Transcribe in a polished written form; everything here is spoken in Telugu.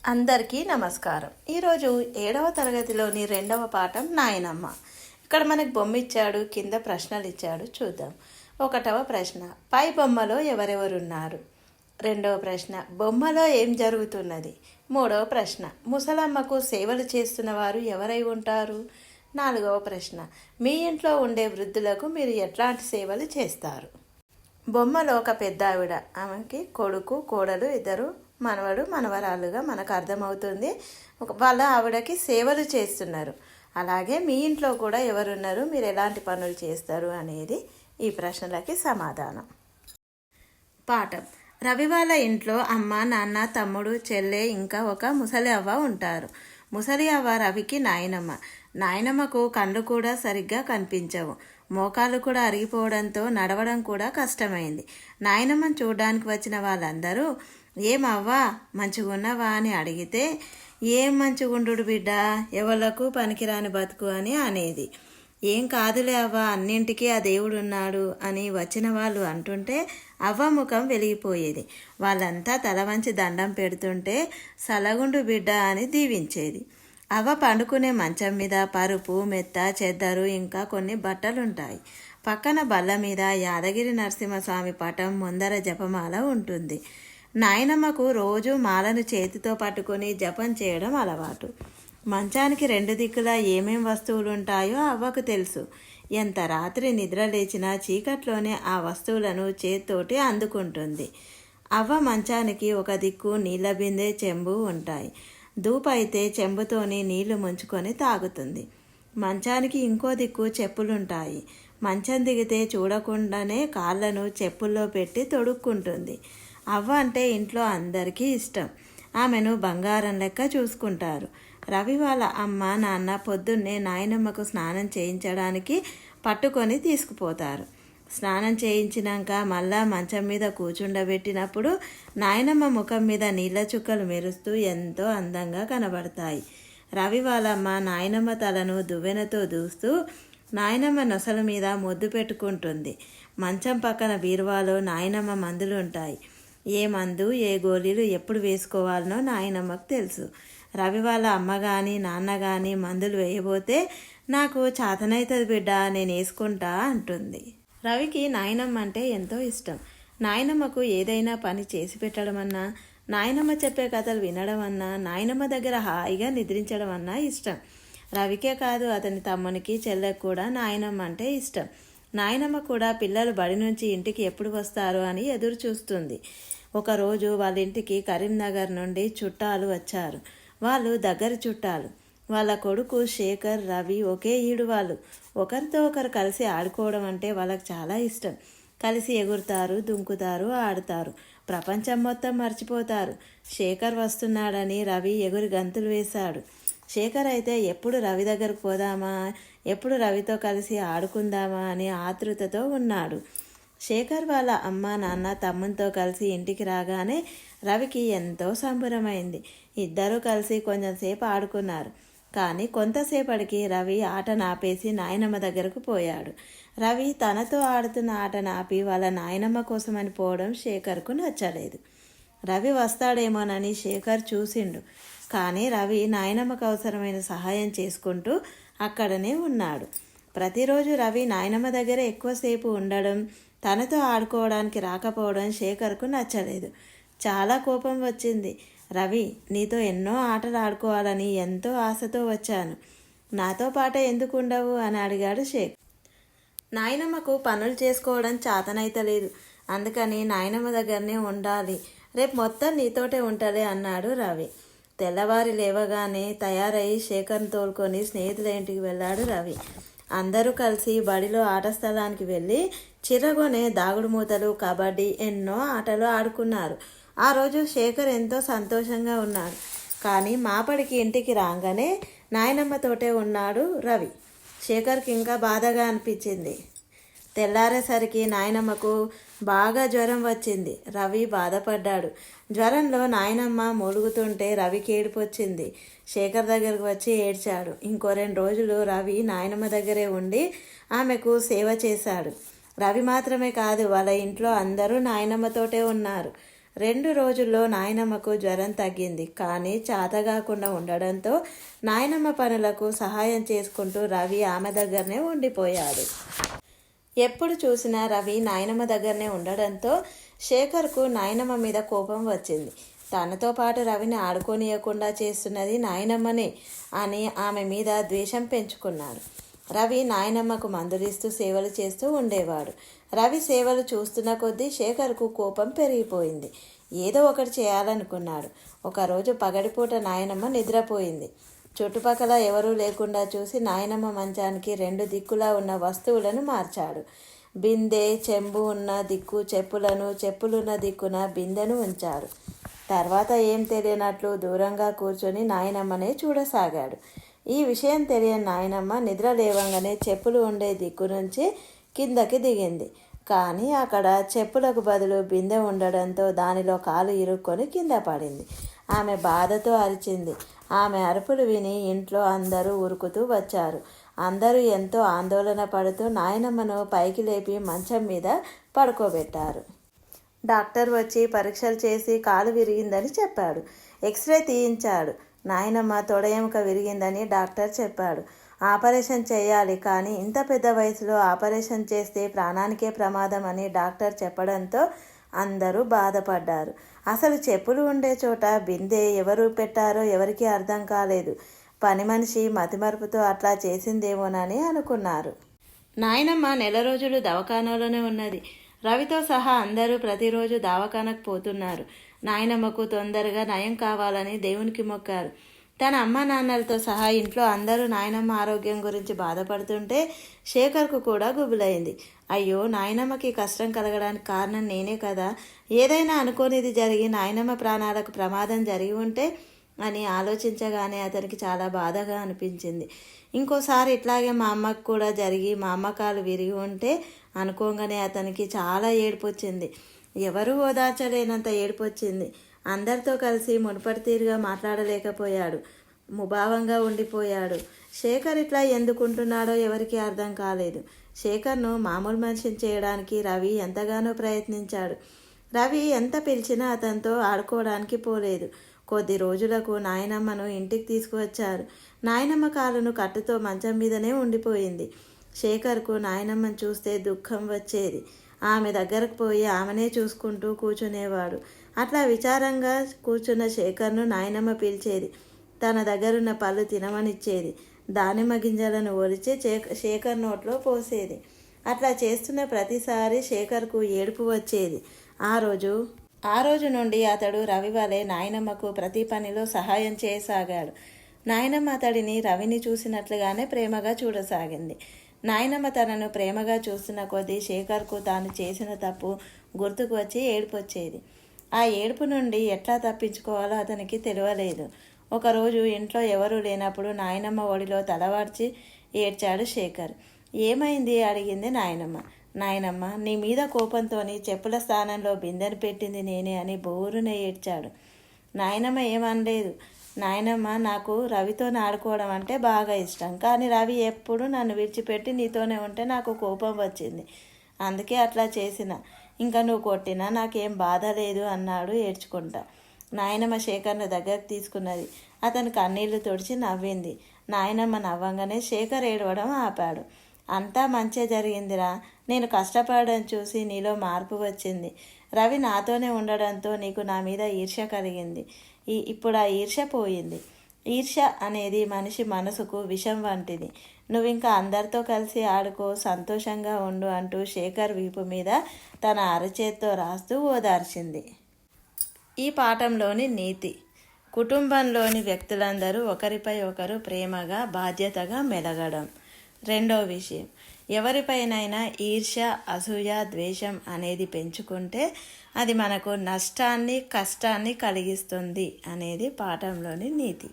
అందరికీ నమస్కారం. ఈరోజు 7వ తరగతిలోని 2వ పాఠం నాయనమ్మ. ఇక్కడ మనకు బొమ్మ ఇచ్చాడు, కింద ప్రశ్నలు ఇచ్చాడు, చూద్దాం. 1వ ప్రశ్న, పై బొమ్మలో ఎవరెవరున్నారు? 2వ ప్రశ్న, బొమ్మలో ఏం జరుగుతున్నది? 3వ ప్రశ్న, ముసలమ్మకు సేవలు చేస్తున్న వారు ఎవరై ఉంటారు? 4వ ప్రశ్న, మీ ఇంట్లో ఉండే వృద్ధులకు మీరు ఎట్లాంటి సేవలు చేస్తారు? బొమ్మలో ఒక పెద్ద ఆవిడ, ఆమెకి కొడుకు కోడలు ఇద్దరు మనవడు మనవరాలుగా మనకు అర్థమవుతుంది. వాళ్ళ ఆవిడకి సేవలు చేస్తున్నారు. అలాగే మీ ఇంట్లో కూడా ఎవరున్నారు, మీరు ఎలాంటి పనులు చేస్తారు అనేది ఈ ప్రశ్నలకి సమాధానం. పాఠం. రవి వాళ్ళ ఇంట్లో అమ్మ, నాన్న, తమ్ముడు, చెల్లె ఇంకా ఒక ముసలి అవ్వ ఉంటారు. ముసలి అవ్వ రవికి నాయనమ్మ. నాయనమ్మకు కళ్ళు కూడా సరిగ్గా కనిపించవు. మోకాలు కూడా అరిగిపోవడంతో నడవడం కూడా కష్టమైంది. నాయనమ్మను చూడడానికి వచ్చిన వాళ్ళందరూ ఏమవ్వా మంచిగున్నావా అని అడిగితే, ఏం మంచిగుండు బిడ్డ, ఎవలకు పనికిరాని బతుకు అని అనేది. ఏం కాదులే అవ్వ, అన్నింటికీ ఆ దేవుడు ఉన్నాడు అని వచ్చిన వాళ్ళు అంటుంటే అవ్వ ముఖం వెలిగిపోయేది. వాళ్ళంతా తల వంచి దండం పెడుతుంటే సలగుండు బిడ్డ అని దీవించేది. అవ్వ పండుకునే మంచం మీద పరుపు, మెత్త, చెద్దరు ఇంకా కొన్ని బట్టలుంటాయి. పక్కన బల్ల మీద యాదగిరి నరసింహస్వామి పటం, ముందర జపమాల ఉంటుంది. నాయనమ్మకు రోజు మాలను చేతితో పట్టుకొని జపం చేయడం అలవాటు. మంచానికి 2 దిక్కులా ఏమేం వస్తువులు ఉంటాయో అవ్వకు తెలుసు. ఎంత రాత్రి నిద్ర లేచినా చీకట్లోనే ఆ వస్తువులను చేతితోటి అందుకుంటుంది. అవ్వ మంచానికి ఒక దిక్కు నీళ్ళ బిందె, చెంబు ఉంటాయి. దూపైతే చెంబుతోని నీళ్లు ముంచుకొని తాగుతుంది. మంచానికి ఇంకో దిక్కు చెప్పులుంటాయి. మంచం దిగితే చూడకుండానే కాళ్ళను చెప్పుల్లో పెట్టి తొడుక్కుంటుంది. అవ్వ అంటే ఇంట్లో అందరికీ ఇష్టం. ఆమెను బంగారం లెక్క చూసుకుంటారు. రవి వాళ్ళ అమ్మ, నాన్న పొద్దున్నే నాయనమ్మకు స్నానం చేయించడానికి పట్టుకొని తీసుకుపోతారు. స్నానం చేయించినాక మళ్ళా మంచం మీద కూర్చుండబెట్టినప్పుడు నాయనమ్మ ముఖం మీద నీళ్ళ చుక్కలు మెరుస్తూ ఎంతో అందంగా కనబడతాయి. రవి వాళ్ళమ్మ నాయనమ్మ తలను దువ్వెనతో దూస్తూ నాయనమ్మ నొసల మీద ముద్దు పెట్టుకుంటుంది. మంచం పక్కన బీరువాలో నాయనమ్మ మందులు ఉంటాయి. ఏ మందు, ఏ గోళీలు ఎప్పుడు వేసుకోవాలనో నాయనమ్మకు తెలుసు. రవి వాళ్ళ అమ్మ కానీ నాన్న కానీ మందులు వేయబోతే, నాకు చాతనైతుంది బిడ్డ, నేను వేసుకుంటా అంటుంది. రవికి నాయనమ్మ అంటే ఎంతో ఇష్టం. నాయనమ్మకు ఏదైనా పని చేసి పెట్టడం అన్నా, నాయనమ్మ చెప్పే కథలు వినడం అన్నా, నాయనమ్మ దగ్గర హాయిగా నిద్రించడం అన్నా ఇష్టం. రవికే కాదు, అతని తమ్మునికి, చెల్లెకు కూడా నాయనమ్మ అంటే ఇష్టం. నాయనమ్మ కూడా పిల్లలు బడి నుంచి ఇంటికి ఎప్పుడు వస్తారు అని ఎదురు చూస్తుంది. ఒకరోజు వాళ్ళ ఇంటికి కరీంనగర్ నుండి చుట్టాలు వచ్చారు. వాళ్ళు దగ్గర చుట్టాలు. వాళ్ళ కొడుకు శేఖర్, రవి ఒకే ఈడు వాళ్ళు. ఒకరితో ఒకరు కలిసి ఆడుకోవడం అంటే వాళ్ళకి చాలా ఇష్టం. కలిసి ఎగురుతారు, దుంకుతారు, ఆడుతారు. ప్రపంచం మొత్తం మర్చిపోతారు. శేఖర్ వస్తున్నాడని రవి ఎగురి గంతులు వేశాడు. శేఖర్ అయితే ఎప్పుడు రవి దగ్గరకు పోదామా, ఎప్పుడు రవితో కలిసి ఆడుకుందామా అని ఆతృతతో ఉన్నాడు. శేఖర్ వాళ్ళ అమ్మ, నాన్న తమ్మునితో కలిసి ఇంటికి రాగానే రవికి ఎంతో సంబరమైంది. ఇద్దరూ కలిసి కొంచెంసేపు ఆడుకున్నారు. కానీ కొంతసేపటికి రవి ఆట నాపేసి నాయనమ్మ దగ్గరకు పోయాడు. రవి తనతో ఆడుతున్న ఆట నాపి వాళ్ళ నాయనమ్మ కోసమని పోవడం శేఖర్కు నచ్చలేదు. రవి వస్తాడేమోనని శేఖర్ చూసిండు. కానీ రవి నాయనమ్మకు అవసరమైన సహాయం చేసుకుంటూ అక్కడనే ఉన్నాడు. ప్రతిరోజు రవి నాయనమ్మ దగ్గర ఎక్కువసేపు ఉండడం, తనతో ఆడుకోవడానికి రాకపోవడం శేఖర్కు నచ్చలేదు. చాలా కోపం వచ్చింది. రవి, నీతో ఎన్నో ఆటలు ఆడుకోవాలని ఎంతో ఆశతో వచ్చాను. నాతో పాటే ఎందుకు ఉండవు అని అడిగాడు శేఖర్. నాయనమ్మకు పనులు చేసుకోవడం చాతనైతలేదు, అందుకని నాయనమ్మ దగ్గరనే ఉండాలి. రేపు మొత్తం నీతోటే ఉంటలే అన్నాడు రవి. తెల్లవారి లేవగానే తయారై శేఖర్ని తోలుకొని స్నేహితుల ఇంటికి వెళ్ళాడు రవి. అందరూ కలిసి బడిలో ఆట స్థలానికి వెళ్ళి చిరగొనే దాగుడు మూతలు, కబడ్డీ ఎన్నో ఆటలు ఆడుకున్నారు. ఆ రోజు శేఖర్ ఎంతో సంతోషంగా ఉన్నాడు. కానీ మాపడికి ఇంటికి రాగానే నాయనమ్మతోటే ఉన్నాడు రవి. శేఖర్కి ఇంకా బాధగా అనిపించింది. తెల్లారేసరికి నాయనమ్మకు బాగా జ్వరం వచ్చింది. రవి బాధపడ్డాడు. జ్వరంలో నాయనమ్మ మూలుగుతుంటే రవికి ఏడుపు వచ్చింది. శేఖర్ దగ్గరకు వచ్చి ఏడ్చాడు. ఇంకో 2 రోజులు రవి నాయనమ్మ దగ్గరే ఉండి ఆమెకు సేవ చేశాడు. రవి మాత్రమే కాదు, వాళ్ళ ఇంట్లో అందరూ నాయనమ్మతోటే ఉన్నారు. 2 రోజుల్లో నాయనమ్మకు జ్వరం తగ్గింది. కానీ చాతగాకుండా ఉండడంతో నాయనమ్మ పనులకు సహాయం చేసుకుంటూ రవి ఆమె దగ్గరనే ఉండిపోయాడు. ఎప్పుడు చూసినా రవి నాయనమ్మ దగ్గరనే ఉండడంతో శేఖర్కు నాయనమ్మ మీద కోపం వచ్చింది. తనతో పాటు రవిని ఆడుకోనియకుండా చేస్తున్నది నాయనమ్మనే అని ఆమె మీద ద్వేషం పెంచుకున్నాడు. రవి నాయనమ్మకు మందులిస్తూ సేవలు చేస్తూ ఉండేవాడు. రవి సేవలు చూస్తున్న కొద్దీ శేఖర్కు కోపం పెరిగిపోయింది. ఏదో ఒకటి చేయాలనుకున్నాడు. ఒకరోజు పగటిపూట నాయనమ్మ నిద్రపోయింది. చుట్టుపక్కల ఎవరూ లేకుండా చూసి నాయనమ్మ మంచానికి 2 దిక్కులా ఉన్న వస్తువులను మార్చాడు. బిందె, చెంబు ఉన్న దిక్కు చెప్పులను, చెప్పులున్న దిక్కున బిందెను ఉంచాడు. తర్వాత ఏం తెలియనట్లు దూరంగా కూర్చొని నాయనమ్మనే చూడసాగాడు. ఈ విషయం తెలియని నాయనమ్మ నిద్ర లేవంగానే చెప్పులు ఉండే దిక్కు నుంచి కిందకి దిగింది. కానీ అక్కడ చెప్పులకు బదులు బిందె ఉండడంతో దానిలో కాలు ఇరుక్కొని కింద పడింది. ఆమె బాధతో అరిచింది. ఆమె అరుపులు విని ఇంట్లో అందరూ ఉరుకుతూ వచ్చారు. అందరూ ఎంతో ఆందోళన పడుతూ నాయనమ్మను పైకి లేపి మంచం మీద పడుకోబెట్టారు. డాక్టర్ వచ్చి పరీక్షలు చేసి కాలు విరిగిందని చెప్పాడు. ఎక్స్రే తీయించాడు. నాయనమ్మ తొడ ఎముక విరిగిందని డాక్టర్ చెప్పాడు. ఆపరేషన్ చేయాలి, కానీ ఇంత పెద్ద వయసులో ఆపరేషన్ చేస్తే ప్రాణానికే ప్రమాదం అని డాక్టర్ చెప్పడంతో అందరూ బాధపడ్డారు. అసలు చెప్పులు ఉండే చోట బిందె ఎవరు పెట్టారో ఎవరికీ అర్థం కాలేదు. పని మనిషి మతిమరుపుతో అట్లా చేసిందేమోనని అనుకున్నారు. నాయనమ్మ 1 రోజులు దవాఖానాలోనే ఉన్నది. రవితో సహా అందరూ ప్రతిరోజు దవాఖానకు పోతున్నారు. నాయనమ్మకు తొందరగా నయం కావాలని దేవునికి మొక్కారు. తన అమ్మ నాన్నలతో సహా ఇంట్లో అందరూ నాయనమ్మ ఆరోగ్యం గురించి బాధపడుతుంటే శేఖర్కు కూడా గుబులైంది. అయ్యో, నాయనమ్మకి కష్టం కలగడానికి కారణం నేనే కదా. ఏదైనా అనుకోనిది జరిగి నాయనమ్మ ప్రాణాలకు ప్రమాదం జరిగి ఉంటే అని ఆలోచించగానే అతనికి చాలా బాధగా అనిపించింది. ఇంకోసారి ఇట్లాగే మా అమ్మకు కూడా జరిగి మా అమ్మ కాలు విరిగి ఉంటే అనుకోగానే అతనికి చాలా ఏడుపు వచ్చింది. ఎవరూ ఓదార్చలేనంత ఏడుపు వచ్చింది. అందరితో కలిసి మునుపటి తీరుగా మాట్లాడలేకపోయాడు. ముభావంగా ఉండిపోయాడు. శేఖర్ ఇట్లా ఎందుకుంటున్నాడో ఎవరికీ అర్థం కాలేదు. శేఖర్ను మామూలు మనిషిని చేయడానికి రవి ఎంతగానో ప్రయత్నించాడు. రవి ఎంత పిలిచినా అతనితో ఆడుకోవడానికి పోలేదు. కొద్ది రోజులకు నాయనమ్మను ఇంటికి తీసుకువచ్చారు. నాయనమ్మ కాలును కట్టుతో మంచం మీదనే ఉండిపోయింది. శేఖర్కు నాయనమ్మను చూస్తే దుఃఖం వచ్చేది. ఆమె దగ్గరకు పోయి ఆమెనే చూసుకుంటూ కూర్చునేవాడు. అట్లా విచారంగా కూర్చున్న శేఖర్ను నాయనమ్మ పిలిచేది. తన దగ్గరున్న పళ్ళు తినమనిచ్చేది. దానిమ్మ గింజలను ఒలిచి శేఖర్ నోట్లో పోసేది. అట్లా చేస్తున్న ప్రతిసారి శేఖర్కు ఏడుపు వచ్చేది. ఆ రోజు నుండి అతడు రవి వలె నాయనమ్మకు ప్రతి పనిలో సహాయం చేయసాగాడు. నాయనమ్మ అతడిని రవిని చూసినట్లుగానే ప్రేమగా చూడసాగింది. నాయనమ్మ తనను ప్రేమగా చూస్తున్న కొద్దీ శేఖర్కు తాను చేసిన తప్పు గుర్తుకు వచ్చి ఏడుపు వచ్చేది. ఆ ఏడుపు నుండి ఎట్లా తప్పించుకోవాలో అతనికి తెలియలేదు. ఒకరోజు ఇంట్లో ఎవరూ లేనప్పుడు నాయనమ్మ ఒడిలో తలవార్చి ఏడ్చాడు శేఖర్. ఏమైంది అడిగింది నాయనమ్మ. నాయనమ్మ, నీ మీద కోపంతోని చెప్పుల స్థానంలో బిందెను పెట్టింది నేనే అని బోరున ఏడ్చాడు. నాయనమ్మ ఏమనలేదు. నాయనమ్మ, నాకు రవితో ఆడుకోవడం అంటే బాగా ఇష్టం, కానీ రవి ఎప్పుడు నన్ను విడిచిపెట్టి నీతోనే ఉంటే నాకు కోపం వచ్చింది. అందుకే అట్లా చేసిన. ఇంకా నువ్వు కొట్టినా నాకేం బాధ లేదు అన్నాడు ఏడ్చుకుంటా. నాయనమ్మ శేఖర్ను దగ్గరకు తీసుకున్నది. అతను కన్నీళ్లు తుడిచి నవ్వింది. నాయనమ్మ నవ్వంగానే శేఖర్ ఏడవడం ఆపాడు. అంతా మంచిగా జరిగిందిరా. నేను కష్టపడడం చూసి నీలో మార్పు వచ్చింది. రవి నాతోనే ఉండడంతో నీకు నా మీద ఈర్ష్య కలిగింది. ఇప్పుడు ఆ ఈర్ష్య పోయింది. ఈర్ష్య అనేది మనిషి మనసుకు విషం వంటిది. నువ్వింకా అందరితో కలిసి ఆడుకో, సంతోషంగా ఉండు అంటూ శేఖర్ వీపు మీద తన అరచేత్తో రాస్తూ ఓదార్చింది. ఈ పాఠంలోని నీతి: కుటుంబంలోని వ్యక్తులందరూ ఒకరిపై ఒకరు ప్రేమగా, బాధ్యతగా మెలగడం. రెండో విషయం, ఎవరిపైనైనా ఈర్ష్య, అసూయ, ద్వేషం అనేది పెంచుకుంటే అది మనకు నష్టాన్ని, కష్టాన్ని కలిగిస్తుంది అనేది పాఠంలోని నీతి.